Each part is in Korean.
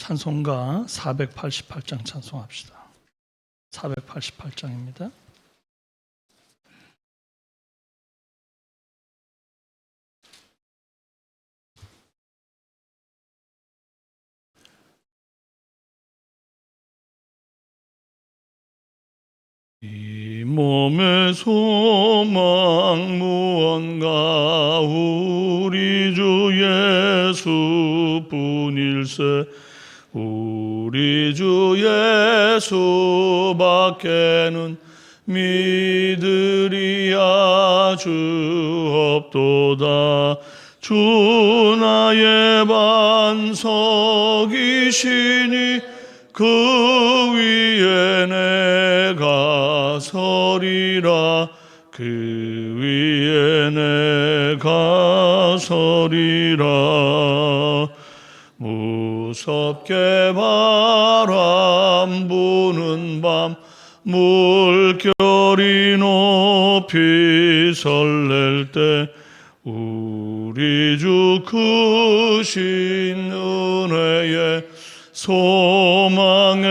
찬송가 488장 찬송합시다. 488장입니다. 이 몸의 소망 무언가 우리 주 예수뿐일세. 우리 주 예수밖에는 믿으리야 주 없도다. 주 나의 반석이시니 그 위에 내가 서리라. 그 위에 내가 서리라. 무섭게 바람 부는 밤 물결이 높이 설렐 때 우리 주 크신 은혜에 소망에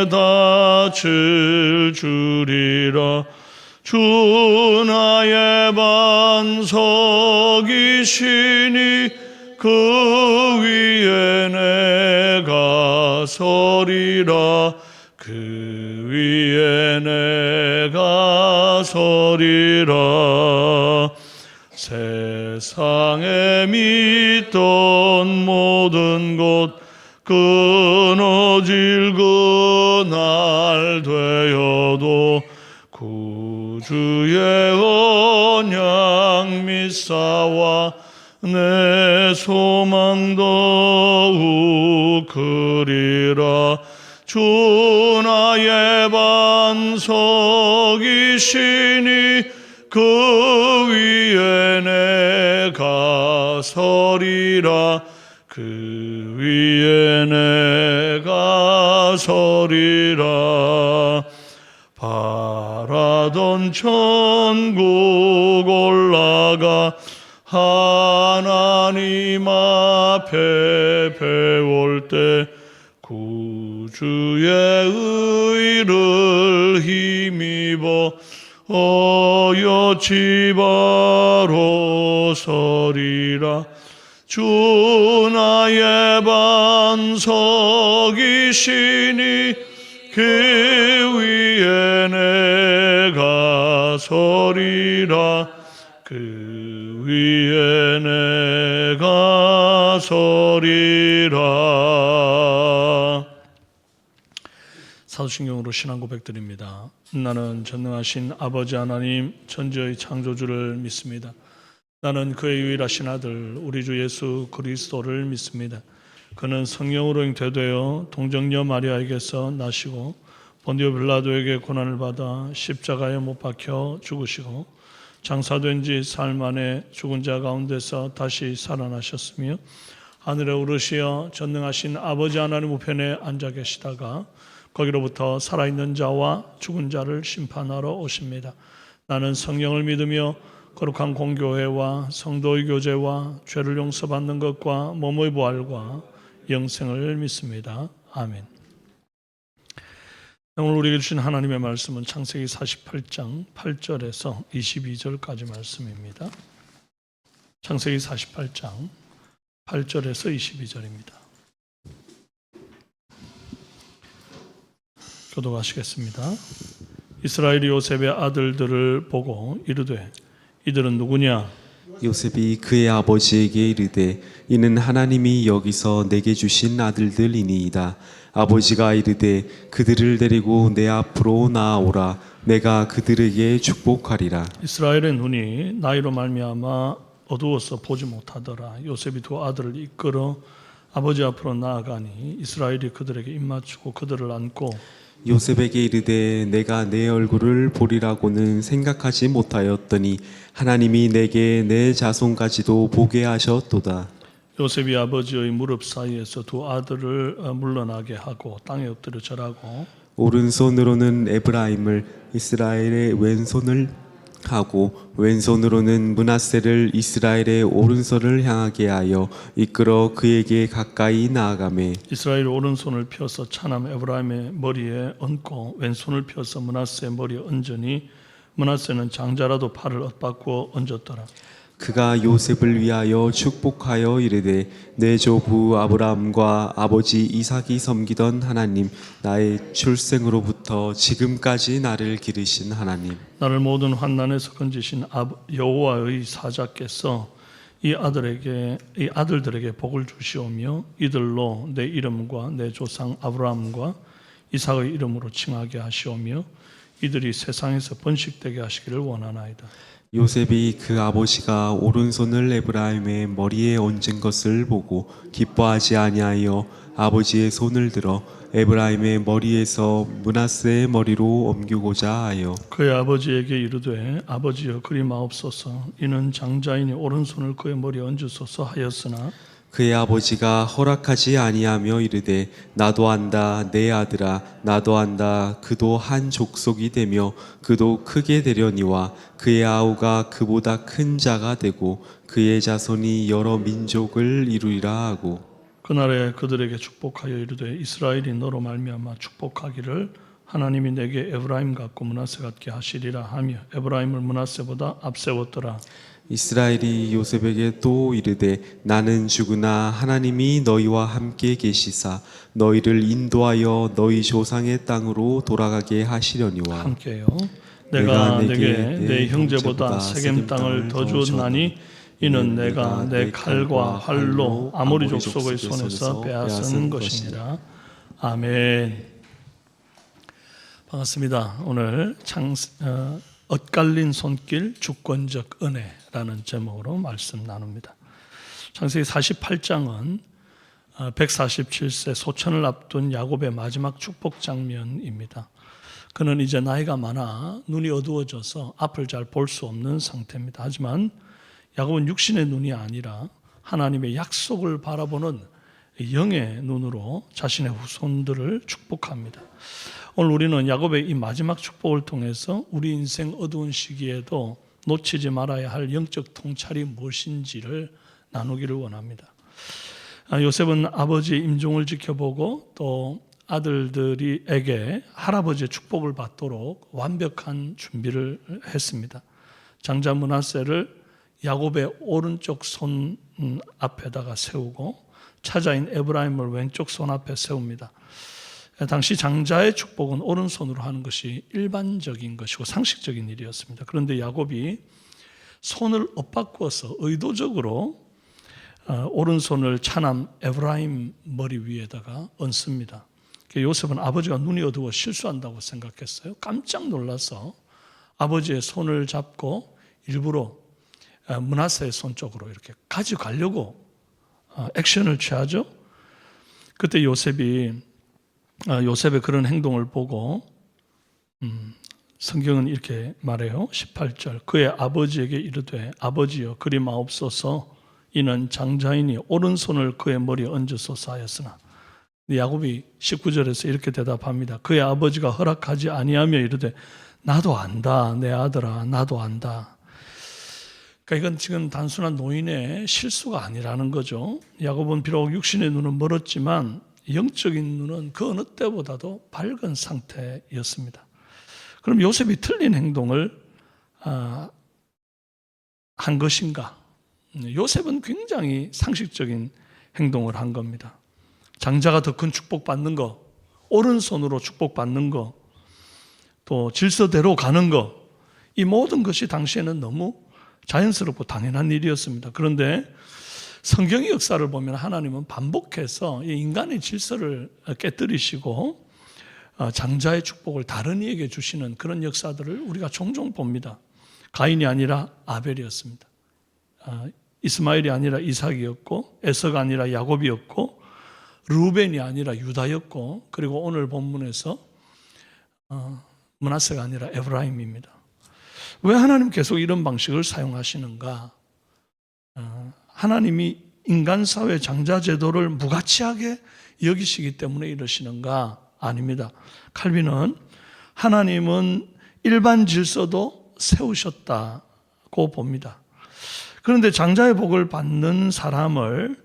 닿을 줄이라. 주 나의 반석이시니 그 위에 내가 서리라. 그 위에 내가 서리라. 세상에 믿던 모든 것 끊어질 그날 되어도 구주의 언약 믿사와 내 소망 더욱 크리라. 주 나의 반석이시니 그 위에 내가 서리라. 그 위에 내가 서리라. 바라던 천국 올라가 하나님 앞에 배울 때 구주의 의를 힘입어 어여치 바로 서리라. 주 나의 반석이시니 그 위에 내가 서리라. 그 위에 내가 서리라. 사도신경으로 신앙 고백드립니다. 나는 전능하신 아버지 하나님 천지의 창조주를 믿습니다. 나는 그의 유일하신 아들 우리 주 예수 그리스도를 믿습니다. 그는 성령으로 잉태되어 동정녀 마리아에게서 나시고 본디오 빌라도에게 고난을 받아 십자가에 못 박혀 죽으시고 장사된 지 사흘 만에 죽은 자 가운데서 다시 살아나셨으며 하늘에 오르시어 전능하신 아버지 하나님 우편에 앉아 계시다가 거기로부터 살아있는 자와 죽은 자를 심판하러 오십니다. 나는 성령을 믿으며 거룩한 공교회와 성도의 교제와 죄를 용서받는 것과 몸의 부활과 영생을 믿습니다. 아멘. 오늘 우리에게 주신 하나님의 말씀은 창세기 48장 8절에서 22절까지 말씀입니다. 창세기 48장 8절에서 22절입니다. 교독하시겠습니다. 이스라엘이 요셉의 아들들을 보고 이르되 이들은 누구냐? 요셉이 그의 아버지에게 이르되 이는 하나님이 여기서 내게 주신 아들들이니이다. 아버지가 이르되 그들을 데리고 내 앞으로 나아오라. 내가 그들에게 축복하리라. 이스라엘의 눈이 나이로 말미암아 어두워서 보지 못하더라. 요셉이 두 아들을 이끌어 아버지 앞으로 나아가니 이스라엘이 그들에게 입맞추고 그들을 안고 요셉에게 이르되 내가 내 얼굴을 보리라고는 생각하지 못하였더니 하나님이 내게 내 자손까지도 보게 하셨도다. 요셉이 아버지의 무릎 사이에서 두 아들을 물러나게 하고 땅에 엎드려 절하고 오른손으로는 에브라임을 이스라엘의 왼손을 하고 왼손으로는 므낫세를 이스라엘의 오른손을 향하게 하여 이끌어 그에게 가까이 나아가매 이스라엘 오른손을 펴서 차남 에브라임의 머리에 얹고 왼손을 펴서 므낫세의 머리에 얹으니 므낫세는 장자라도 팔을 엇바꾸어 얹었더라. 그가 요셉을 위하여 축복하여 이르되 내 조부 아브라함과 아버지 이삭이 섬기던 하나님 나의 출생으로부터 지금까지 나를 기르신 하나님 나를 모든 환난에서 건지신 여호와의 사자께서 이 아들들에게 복을 주시오며 이들로 내 이름과 내 조상 아브라함과 이삭의 이름으로 칭하게 하시오며 이들이 세상에서 번식되게 하시기를 원하나이다. 요셉이 그 아버지가 오른손을 에브라임의 머리에 얹은 것을 보고 기뻐하지 아니하여 아버지의 손을 들어 에브라임의 머리에서 므낫세의 머리로 옮기고자 하여 그의 아버지에게 이르되 아버지여 그리 마옵소서 이는 장자이니 오른손을 그의 머리에 얹으소서 하였으나 그의 아버지가 허락하지 아니하며 이르되 나도 안다 내 아들아 나도 안다 그도 한 족속이 되며 그도 크게 되려니와 그의 아우가 그보다 큰 자가 되고 그의 자손이 여러 민족을 이루리라 하고 그날에 그들에게 축복하여 이르되 이스라엘이 너로 말미암아 축복하기를 하나님이 내게 에브라임 같고 므낫세 같게 하시리라 하며 에브라임을 므낫세보다 앞세웠더라. 이스라엘이 요셉에게 또 이르되 나는 죽으나 하나님이 너희와 함께 계시사 너희를 인도하여 너희 조상의 땅으로 돌아가게 하시려니와 함께요. 내가 내게 내 형제보다 세겜 땅을 더 주었나니 이는 내가 내 칼과 활로 아모리 족속의 손에서 빼앗은 것이니라. 아멘. 반갑습니다. 오늘 엇갈린 손길 주권적 은혜라는 제목으로 말씀 나눕니다. 창세기 48장은 147세 소천을 앞둔 야곱의 마지막 축복 장면입니다. 그는 이제 나이가 많아 눈이 어두워져서 앞을 잘 볼 수 없는 상태입니다. 하지만 야곱은 육신의 눈이 아니라 하나님의 약속을 바라보는 영의 눈으로 자신의 후손들을 축복합니다. 오늘 우리는 야곱의 이 마지막 축복을 통해서 우리 인생 어두운 시기에도 놓치지 말아야 할 영적 통찰이 무엇인지를 나누기를 원합니다. 요셉은 아버지의 임종을 지켜보고 또 아들들에게 할아버지의 축복을 받도록 완벽한 준비를 했습니다. 장자 므낫세를 야곱의 오른쪽 손 앞에다가 세우고 차자인 에브라임을 왼쪽 손 앞에 세웁니다. 당시 장자의 축복은 오른손으로 하는 것이 일반적인 것이고 상식적인 일이었습니다. 그런데 야곱이 손을 엇바꾸어서 의도적으로 오른손을 차남 에브라임 머리 위에다가 얹습니다. 요셉은 아버지가 눈이 어두워 실수한다고 생각했어요. 깜짝 놀라서 아버지의 손을 잡고 일부러 므낫세의 손 쪽으로 이렇게 가져가려고 액션을 취하죠. 그때 요셉의 그런 행동을 보고 성경은 이렇게 말해요. 18절 그의 아버지에게 이르되 아버지여 그리 마옵소서 이는 장자이니 오른손을 그의 머리에 얹으소서 하였으나 야곱이 19절에서 이렇게 대답합니다. 그의 아버지가 허락하지 아니하며 이르되 나도 안다 내 아들아 나도 안다. 그러니까 이건 지금 단순한 노인의 실수가 아니라는 거죠. 야곱은 비록 육신의 눈은 멀었지만 영적인 눈은 그 어느 때보다도 밝은 상태였습니다. 그럼 요셉이 틀린 행동을 한 것인가? 요셉은 굉장히 상식적인 행동을 한 겁니다. 장자가 더 큰 축복받는 거, 오른손으로 축복받는 거, 또 질서대로 가는 거, 이 모든 것이 당시에는 너무 자연스럽고 당연한 일이었습니다. 그런데 성경의 역사를 보면 하나님은 반복해서 인간의 질서를 깨뜨리시고 장자의 축복을 다른 이에게 주시는 그런 역사들을 우리가 종종 봅니다. 가인이 아니라 아벨이었습니다. 이스마엘이 아니라 이삭이었고 에서가 아니라 야곱이었고 르우벤이 아니라 유다였고 그리고 오늘 본문에서 므낫세가 아니라 에브라임입니다. 왜 하나님 계속 이런 방식을 사용하시는가? 하나님이 인간 사회 장자 제도를 무가치하게 여기시기 때문에 이러시는가? 아닙니다. 칼빈은 하나님은 일반 질서도 세우셨다고 봅니다. 그런데 장자의 복을 받는 사람을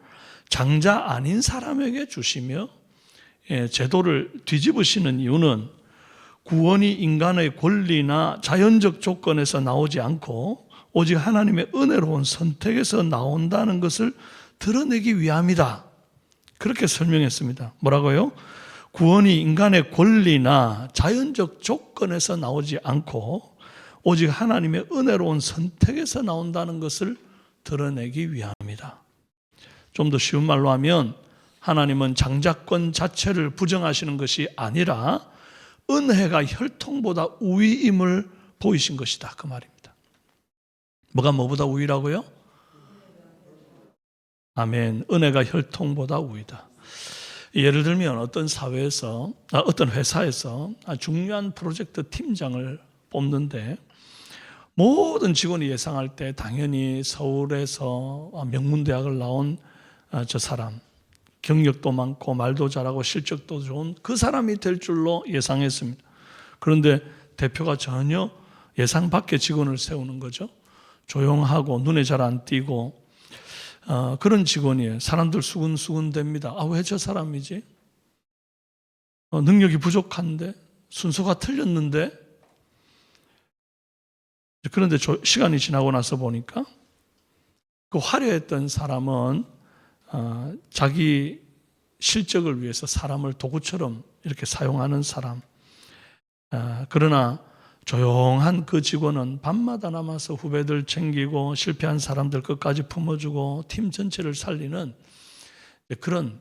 장자 아닌 사람에게 주시며 제도를 뒤집으시는 이유는 구원이 인간의 권리나 자연적 조건에서 나오지 않고 오직 하나님의 은혜로운 선택에서 나온다는 것을 드러내기 위함이다. 그렇게 설명했습니다. 뭐라고요? 구원이 인간의 권리나 자연적 조건에서 나오지 않고 오직 하나님의 은혜로운 선택에서 나온다는 것을 드러내기 위함이다. 좀 더 쉬운 말로 하면 하나님은 장자권 자체를 부정하시는 것이 아니라 은혜가 혈통보다 우위임을 보이신 것이다. 그 말입니다. 뭐가 뭐보다 우위라고요? 아멘. 은혜가 혈통보다 우위다. 예를 들면 어떤 사회에서, 어떤 회사에서 중요한 프로젝트 팀장을 뽑는데 모든 직원이 예상할 때 당연히 서울에서 명문대학을 나온 저 사람, 경력도 많고 말도 잘하고 실적도 좋은 그 사람이 될 줄로 예상했습니다. 그런데 대표가 전혀 예상 밖의 직원을 세우는 거죠. 조용하고 눈에 잘 안 띄고 그런 직원이에요. 사람들 수근수근 됩니다. 왜 저 사람이지? 능력이 부족한데? 순서가 틀렸는데? 그런데 시간이 지나고 나서 보니까 그 화려했던 사람은 자기 실적을 위해서 사람을 도구처럼 이렇게 사용하는 사람. 그러나 조용한 그 직원은 밤마다 남아서 후배들 챙기고 실패한 사람들 끝까지 품어주고 팀 전체를 살리는 그런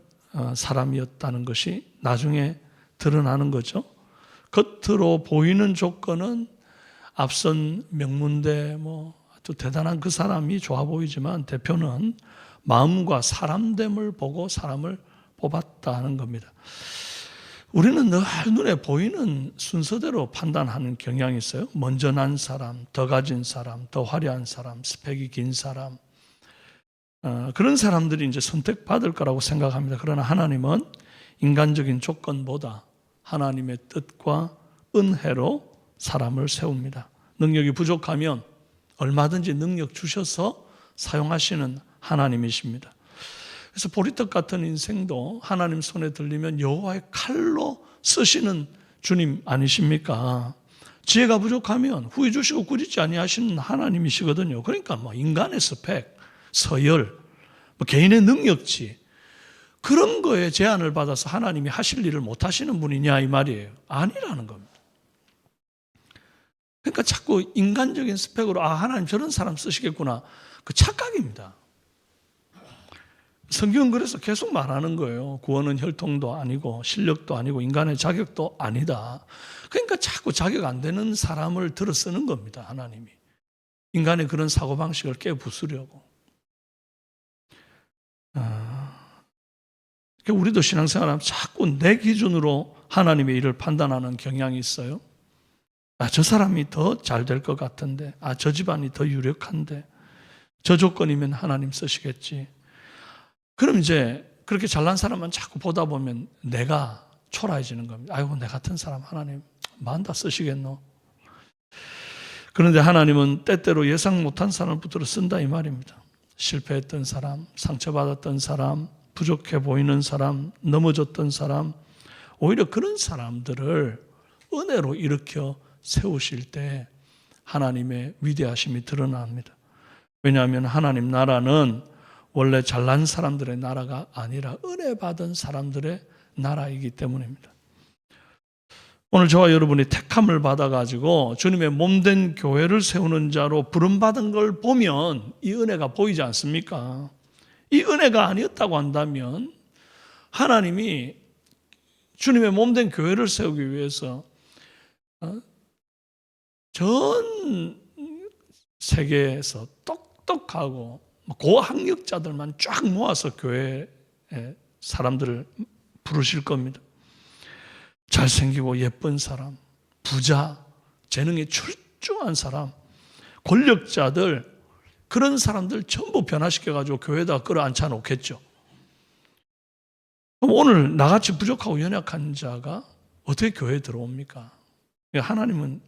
사람이었다는 것이 나중에 드러나는 거죠. 겉으로 보이는 조건은 앞선 명문대 아주 대단한 그 사람이 좋아 보이지만 대표는 마음과 사람됨을 보고 사람을 뽑았다는 겁니다. 우리는 늘 눈에 보이는 순서대로 판단하는 경향이 있어요. 먼저 난 사람, 더 가진 사람, 더 화려한 사람, 스펙이 긴 사람, 그런 사람들이 이제 선택받을 거라고 생각합니다. 그러나 하나님은 인간적인 조건보다 하나님의 뜻과 은혜로 사람을 세웁니다. 능력이 부족하면 얼마든지 능력 주셔서 사용하시는 하나님이십니다. 그래서 보리떡 같은 인생도 하나님 손에 들리면 여호와의 칼로 쓰시는 주님 아니십니까? 지혜가 부족하면 후회 주시고 꾸짖지 아니하시는 하나님이시거든요. 그러니까 인간의 스펙, 서열, 개인의 능력치 그런 거에 제한을 받아서 하나님이 하실 일을 못 하시는 분이냐 이 말이에요. 아니라는 겁니다. 그러니까 자꾸 인간적인 스펙으로 하나님 저런 사람 쓰시겠구나. 그 착각입니다. 성경은 그래서 계속 말하는 거예요. 구원은 혈통도 아니고 실력도 아니고 인간의 자격도 아니다. 그러니까 자꾸 자격 안 되는 사람을 들어 쓰는 겁니다. 하나님이. 인간의 그런 사고방식을 깨부수려고. 우리도 신앙생활하면 자꾸 내 기준으로 하나님의 일을 판단하는 경향이 있어요. 저 사람이 더 잘 될 것 같은데, 저 집안이 더 유력한데, 저 조건이면 하나님 쓰시겠지. 그럼 이제 그렇게 잘난 사람만 자꾸 보다 보면 내가 초라해지는 겁니다. 아이고, 내 같은 사람 하나님 만다 쓰시겠노? 그런데 하나님은 때때로 예상 못한 사람을 붙들어 쓴다 이 말입니다. 실패했던 사람, 상처받았던 사람, 부족해 보이는 사람, 넘어졌던 사람, 오히려 그런 사람들을 은혜로 일으켜 세우실 때 하나님의 위대하심이 드러납니다. 왜냐하면 하나님 나라는 원래 잘난 사람들의 나라가 아니라 은혜 받은 사람들의 나라이기 때문입니다. 오늘 저와 여러분이 택함을 받아가지고 주님의 몸된 교회를 세우는 자로 부름받은 걸 보면 이 은혜가 보이지 않습니까? 이 은혜가 아니었다고 한다면 하나님이 주님의 몸된 교회를 세우기 위해서 전 세계에서 똑똑하고 고학력자들만 쫙 모아서 교회에 사람들을 부르실 겁니다. 잘생기고 예쁜 사람, 부자, 재능이 출중한 사람, 권력자들, 그런 사람들 전부 변화시켜가지고 교회에다 끌어앉혀 놓겠죠. 그럼 오늘 나같이 부족하고 연약한 자가 어떻게 교회에 들어옵니까? 하나님은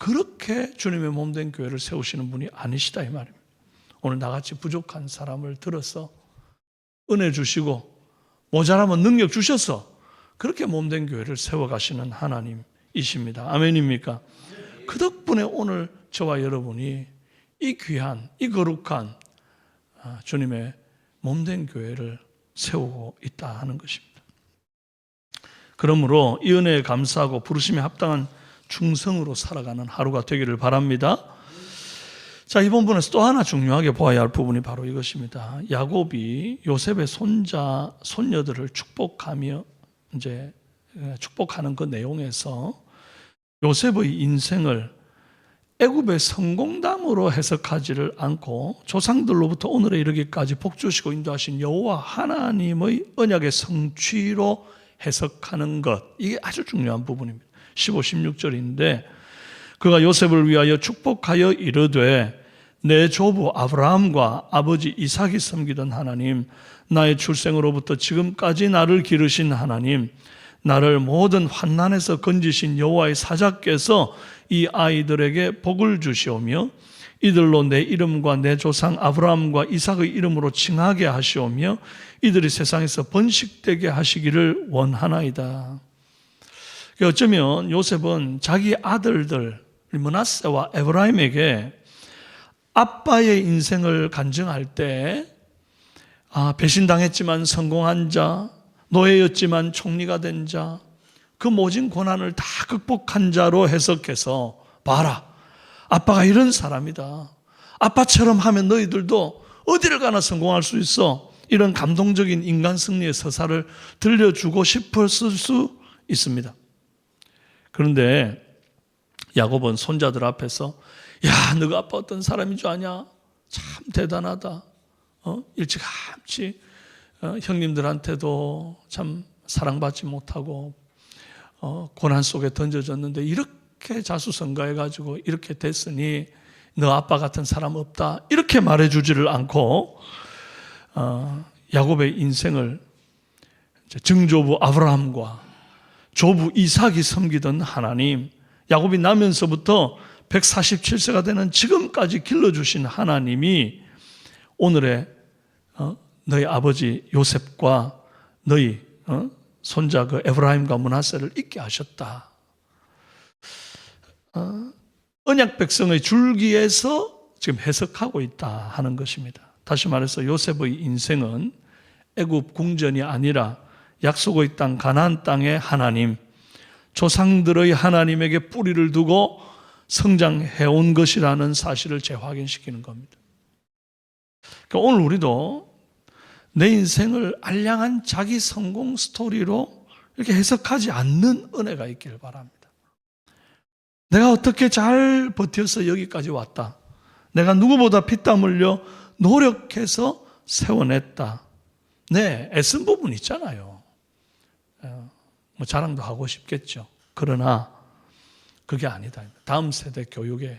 그렇게 주님의 몸된 교회를 세우시는 분이 아니시다 이 말입니다. 오늘 나같이 부족한 사람을 들어서 은혜 주시고 모자라면 능력 주셔서 그렇게 몸된 교회를 세워가시는 하나님이십니다. 아멘입니까? 그 덕분에 오늘 저와 여러분이 이 귀한, 이 거룩한 주님의 몸된 교회를 세우고 있다 하는 것입니다. 그러므로 이 은혜에 감사하고 부르심에 합당한 충성으로 살아가는 하루가 되기를 바랍니다. 자, 이번 분에서 또 하나 중요하게 보아야 할 부분이 바로 이것입니다. 야곱이 요셉의 손자, 손녀들을 축복하며 이제 축복하는 그 내용에서 요셉의 인생을 애굽의 성공담으로 해석하지를 않고 조상들로부터 오늘에 이르기까지 복 주시고 인도하신 여호와 하나님의 언약의 성취로 해석하는 것, 이게 아주 중요한 부분입니다. 15, 16절인데 그가 요셉을 위하여 축복하여 이르되 내 조부 아브라함과 아버지 이삭이 섬기던 하나님, 나의 출생으로부터 지금까지 나를 기르신 하나님, 나를 모든 환난에서 건지신 여호와의 사자께서 이 아이들에게 복을 주시오며 이들로 내 이름과 내 조상 아브라함과 이삭의 이름으로 칭하게 하시오며 이들이 세상에서 번식되게 하시기를 원하나이다. 어쩌면 요셉은 자기 아들들 므낫세와 에브라임에게 아빠의 인생을 간증할 때 배신당했지만 성공한 자, 노예였지만 총리가 된 자, 그 모진 고난을 다 극복한 자로 해석해서 봐라, 아빠가 이런 사람이다. 아빠처럼 하면 너희들도 어디를 가나 성공할 수 있어. 이런 감동적인 인간 승리의 서사를 들려주고 싶었을 수 있습니다. 그런데 야곱은 손자들 앞에서 야, 너가 아빠 어떤 고난인 줄 아냐? 참 대단하다. 일찌감치 형님들한테도 참 사랑받지 못하고 고난 속에 던져졌는데 이렇게 자수성가해가지고 이렇게 됐으니 너 아빠 같은 사람 없다. 이렇게 말해주지를 않고 야곱의 인생을 증조부 아브라함과 조부 이삭이 섬기던 하나님, 야곱이 나면서부터 147세가 되는 지금까지 길러주신 하나님이 오늘의 너희 아버지 요셉과 너희 손자 그 에브라임과 므낫세를 있게 하셨다. 언약 백성의 줄기에서 지금 해석하고 있다 하는 것입니다. 다시 말해서 요셉의 인생은 애굽 궁전이 아니라 약속의 땅 가나안 땅의 하나님, 조상들의 하나님에게 뿌리를 두고 성장해온 것이라는 사실을 재확인시키는 겁니다. 그러니까 오늘 우리도 내 인생을 알량한 자기 성공 스토리로 이렇게 해석하지 않는 은혜가 있기를 바랍니다. 내가 어떻게 잘 버텨서 여기까지 왔다. 내가 누구보다 피땀 흘려 노력해서 세워냈다. 네, 애쓴 부분 있잖아요. 뭐 자랑도 하고 싶겠죠. 그러나 그게 아니다. 다음 세대 교육의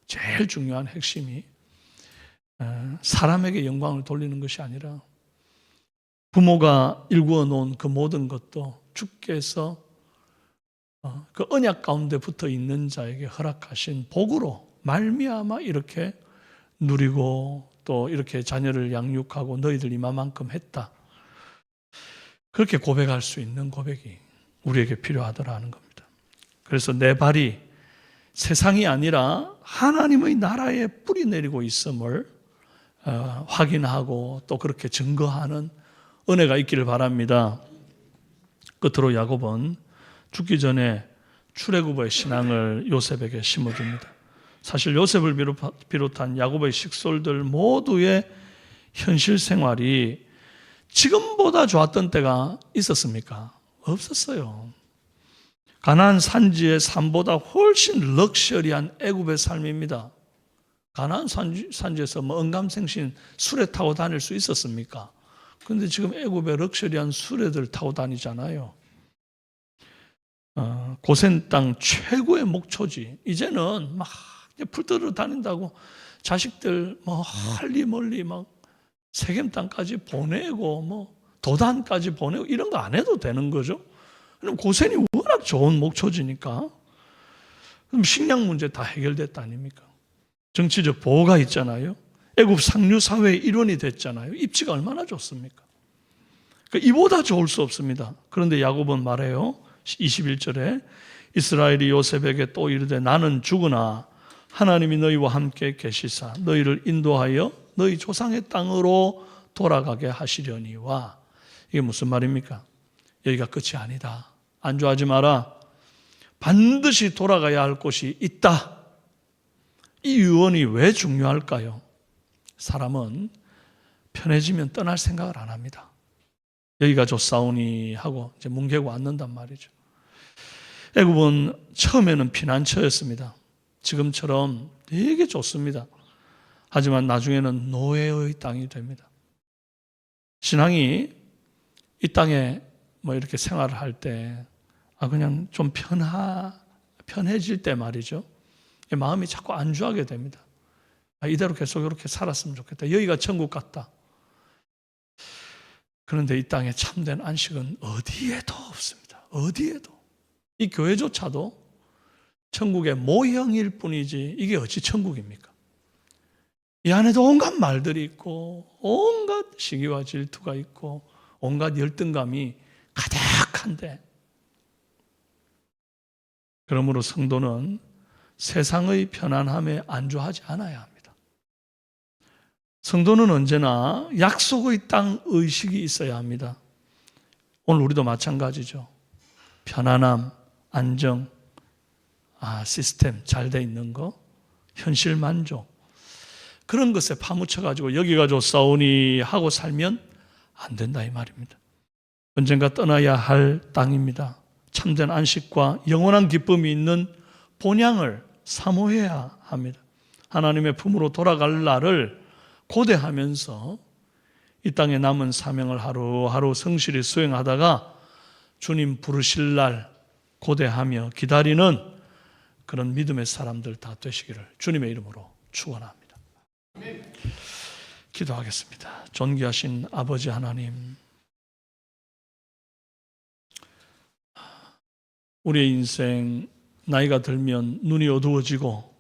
제일 중요한 핵심이 사람에게 영광을 돌리는 것이 아니라 부모가 일구어 놓은 그 모든 것도 주께서 그 언약 가운데 붙어 있는 자에게 허락하신 복으로 말미암아 이렇게 누리고 또 이렇게 자녀를 양육하고 너희들 이만큼 했다. 그렇게 고백할 수 있는 고백이 우리에게 필요하더라는 겁니다. 그래서 내 발이 세상이 아니라 하나님의 나라에 뿌리 내리고 있음을 확인하고 또 그렇게 증거하는 은혜가 있기를 바랍니다. 끝으로 야곱은 죽기 전에 출애굽의 신앙을 요셉에게 심어줍니다. 사실 요셉을 비롯한 야곱의 식솔들 모두의 현실 생활이 지금보다 좋았던 때가 있었습니까? 없었어요. 가나안 산지의 삶보다 훨씬 럭셔리한 애굽의 삶입니다. 가나안 산지에서 뭐 언감생신 수레 타고 다닐 수 있었습니까? 그런데 지금 애굽의 럭셔리한 수레들 타고 다니잖아요. 고센 땅 최고의 목초지. 이제는 막 풀들어 다닌다고 자식들 뭐 할리 멀리 막 세겜 땅까지 보내고 뭐 도단까지 보내고 이런 거 안 해도 되는 거죠. 고센이 워낙 좋은 목초지니까. 그럼 식량 문제 다 해결됐다 아닙니까? 정치적 보호가 있잖아요. 애굽 상류 사회의 일원이 됐잖아요. 입지가 얼마나 좋습니까? 그러니까 이보다 좋을 수 없습니다. 그런데 야곱은 말해요. 21절에 이스라엘이 요셉에게 또 이르되 나는 죽으나 하나님이 너희와 함께 계시사 너희를 인도하여 너희 조상의 땅으로 돌아가게 하시려니와. 이게 무슨 말입니까? 여기가 끝이 아니다. 안주하지 마라. 반드시 돌아가야 할 곳이 있다. 이 유언이 왜 중요할까요? 사람은 편해지면 떠날 생각을 안 합니다. 여기가 좋사오니 하고 이제 뭉개고 앉는단 말이죠. 애굽은 처음에는 피난처였습니다. 지금처럼 되게 좋습니다. 하지만 나중에는 노예의 땅이 됩니다. 신앙이 이 땅에 뭐 이렇게 생활을 할 때 그냥 좀 편해질 때 말이죠. 마음이 자꾸 안주하게 됩니다. 이대로 계속 이렇게 살았으면 좋겠다. 여기가 천국 같다. 그런데 이 땅에 참된 안식은 어디에도 없습니다. 어디에도. 이 교회조차도 천국의 모형일 뿐이지 이게 어찌 천국입니까? 이 안에도 온갖 말들이 있고 온갖 시기와 질투가 있고 온갖 열등감이 가득한데, 그러므로 성도는 세상의 편안함에 안주하지 않아야 합니다. 성도는 언제나 약속의 땅 의식이 있어야 합니다. 오늘 우리도 마찬가지죠. 편안함, 안정, 시스템 잘 돼 있는 거, 현실 만족, 그런 것에 파묻혀가지고 여기가 좋사오니 하고 살면 안 된다 이 말입니다. 언젠가 떠나야 할 땅입니다. 참된 안식과 영원한 기쁨이 있는 본향을 사모해야 합니다. 하나님의 품으로 돌아갈 날을 고대하면서 이 땅에 남은 사명을 하루하루 성실히 수행하다가 주님 부르실 날 고대하며 기다리는 그런 믿음의 사람들 다 되시기를 주님의 이름으로 축원합니다. 기도하겠습니다. 존귀하신 아버지 하나님, 우리의 인생 나이가 들면 눈이 어두워지고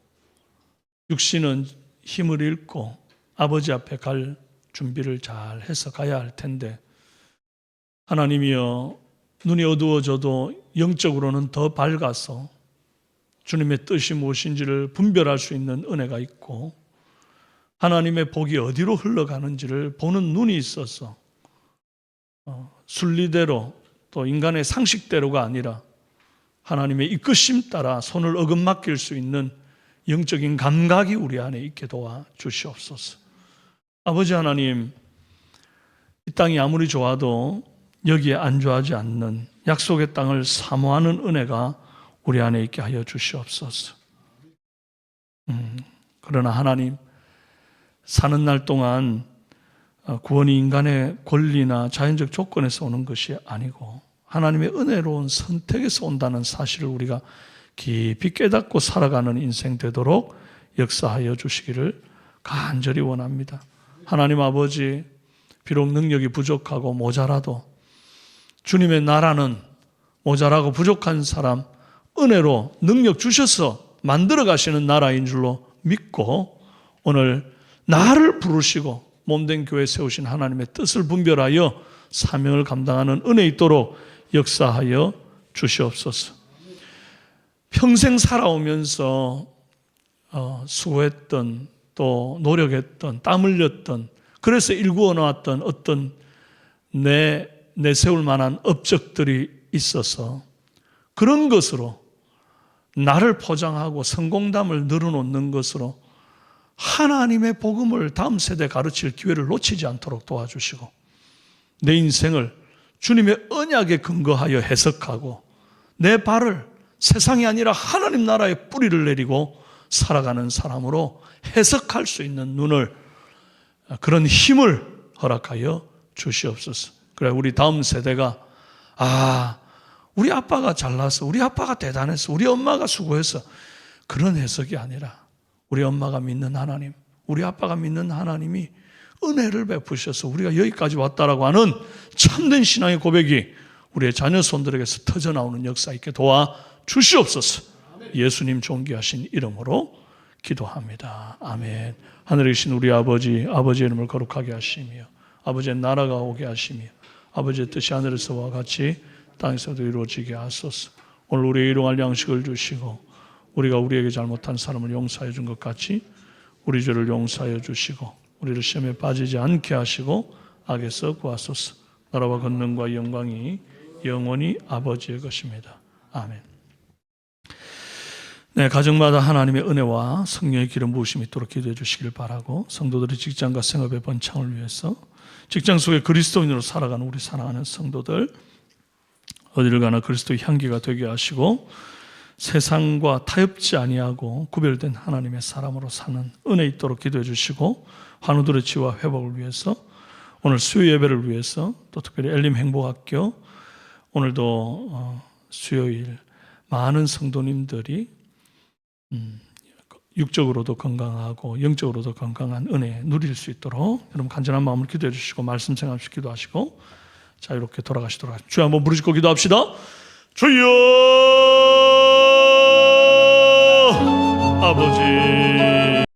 육신은 힘을 잃고 아버지 앞에 갈 준비를 잘 해서 가야 할 텐데, 하나님이여, 눈이 어두워져도 영적으로는 더 밝아서 주님의 뜻이 무엇인지를 분별할 수 있는 은혜가 있고 하나님의 복이 어디로 흘러가는지를 보는 눈이 있어서 순리대로 또 인간의 상식대로가 아니라 하나님의 이끄심 따라 손을 어긋맡길 수 있는 영적인 감각이 우리 안에 있게 도와 주시옵소서. 아버지 하나님, 이 땅이 아무리 좋아도 여기에 안주하지 않는 약속의 땅을 사모하는 은혜가 우리 안에 있게 하여 주시옵소서. 그러나 하나님, 사는 날 동안 구원이 인간의 권리나 자연적 조건에서 오는 것이 아니고 하나님의 은혜로운 선택에서 온다는 사실을 우리가 깊이 깨닫고 살아가는 인생 되도록 역사하여 주시기를 간절히 원합니다. 하나님 아버지, 비록 능력이 부족하고 모자라도 주님의 나라는 모자라고 부족한 사람 은혜로 능력 주셔서 만들어 가시는 나라인 줄로 믿고 오늘 나를 부르시고 몸된 교회 세우신 하나님의 뜻을 분별하여 사명을 감당하는 은혜 있도록 역사하여 주시옵소서. 평생 살아오면서 수고했던, 또 노력했던, 땀 흘렸던, 그래서 일구어 놓았던 어떤 내세울 만한 업적들이 있어서 그런 것으로 나를 포장하고 성공담을 늘어놓는 것으로 하나님의 복음을 다음 세대에 가르칠 기회를 놓치지 않도록 도와주시고 내 인생을 주님의 언약에 근거하여 해석하고 내 발을 세상이 아니라 하나님 나라의 뿌리를 내리고 살아가는 사람으로 해석할 수 있는 눈을, 그런 힘을 허락하여 주시옵소서. 그래, 우리 다음 세대가 우리 아빠가 잘나서, 우리 아빠가 대단해서, 우리 엄마가 수고해서, 그런 해석이 아니라 우리 엄마가 믿는 하나님, 우리 아빠가 믿는 하나님이 은혜를 베푸셔서 우리가 여기까지 왔다라고 하는 참된 신앙의 고백이 우리의 자녀 손들에게서 터져나오는 역사 있게 도와 주시옵소서. 예수님 존귀하신 이름으로 기도합니다. 아멘. 하늘에 계신 우리 아버지, 아버지의 이름을 거룩하게 하시며 아버지의 나라가 오게 하시며 아버지의 뜻이 하늘에서와 같이 땅에서도 이루어지게 하소서. 오늘 우리에게 일용할 양식을 주시고 우리가 우리에게 잘못한 사람을 용서해 준 것 같이 우리 죄를 용서하여 주시고 우리를 시험에 빠지지 않게 하시고 악에서 구하소서. 나라와 권능과 영광이 영원히 아버지의 것입니다. 아멘. 네, 가정마다 하나님의 은혜와 성령의 기름 부으심이 있도록 기도해 주시길 바라고, 성도들의 직장과 생업의 번창을 위해서 직장 속에 그리스도인으로 살아가는 우리 사랑하는 성도들, 어디를 가나 그리스도의 향기가 되게 하시고 세상과 타협지 아니하고 구별된 하나님의 사람으로 사는 은혜 있도록 기도해 주시고, 환우들의 치유와 회복을 위해서, 오늘 수요 예배를 위해서, 또 특별히 엘림 행복학교 오늘도 수요일 많은 성도님들이 육적으로도 건강하고 영적으로도 건강한 은혜 누릴 수 있도록 여러분 간절한 마음을 기도해 주시고 말씀 생각하시고 기도하시고 자유롭게 돌아가시도록 하십시오. 주여 한번 부르짖고 기도합시다. 주여 아버지